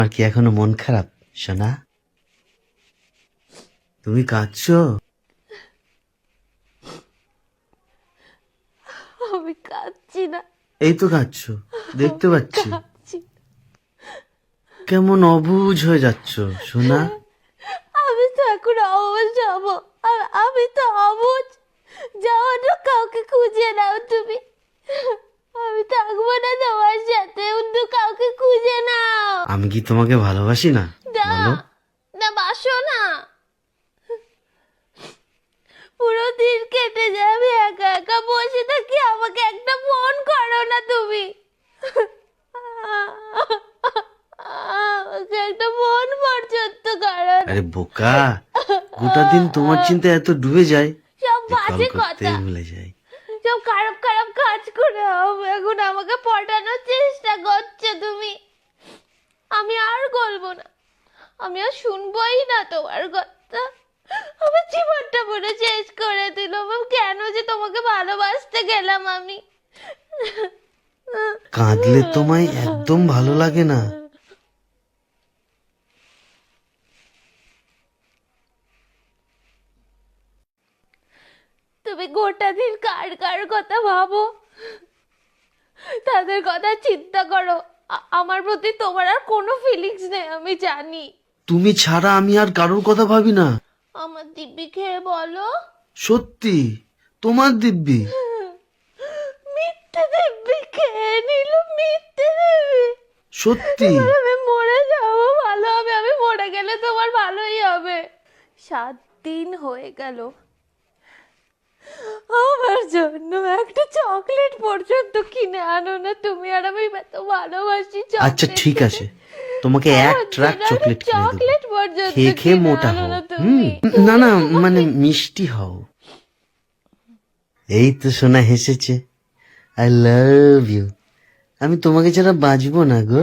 আর কি এখনো মন খারাপ সোনা? তুমি কাঁদছো? আমি কাঁদছি না, এই তো কাঁদছো, দেখতে আমি পাচ্ছি। কাঁদছি না। কেমন অবুঝ হয়ে যাচ্ছ সোনা? আমি তো এখন অবুঝ যাবো, আমি তো অবুঝ। যাও না, কাউকে খুঁজে নাও তুমি। আমি থাকবো না তোমার সাথে, অন্য কাউকে খুঁজে নাও। আমি কি তোমাকে ভালোবাসি না? না বলো। না, বাসো না। পুরো দিন কেটে যায়, আমি একা একা বসে থাকি, আমাকে একটা ফোন করো না তুমি। আমাকে একটা ফোন পর্যন্ত করো না। আরে বোকা, গোটা দিন তোমার চিন্তায় এত ডুবে যায় সব যে কল বাজে করতেই কথা, ভুলে যাই। সব খারাপ খারাপ কাজ করে এখন আমাকে পটানোর চেষ্টা করছো তুমি। আমি আর বলবো না, আমি আর শুনবোই না তোমার কথা। আমার জীবনটা পুরো শেষ করে দিল। কেন যে তোমাকে ভালোবাসতে গেলাম আমি। কাঁদলে তোমায় একদম ভালো লাগে না। তুমি গোটা দিন কার কার কথা ভাবো, তাদের কথা চিন্তা করো। আমার প্রতি তোমার আর কোনো ফিলিংস নেই, আমি জানি। তুমি ছাড়া আমি আর কারোর কথা ভাবি না। আমার দিব্যি খেয়ে বলো। সত্যি, তোমার দিব্যি। মিথ্যে দিব্যি খেয়ে নিল, মিথ্যে দিব্যি। সত্যি। এবার আমি মরে যাবো, ভালো হবে। আমি মরে গেলে তোমার ভালোই হবে। 7 দিন হয়ে গেল, আমার জন্য একটা চকলেট পর্যন্ত কিনে আনো না তুমি। আর আমি এত ভালোবাসি আচ্ছা চকলেট ঠিক খেতে। আছে, তোমাকে এক ট্রাক চকলেট কিনে দেবো। চকলেট পর্যন্ত খেয়ে খেয়ে কিনে মোটা আনো হও। না তুমি। না না, মানে মিষ্টি হও। এই তো সোনা হেসেছে। I love you. আমি তোমাকে ছাড়া বাঁচবো না গো।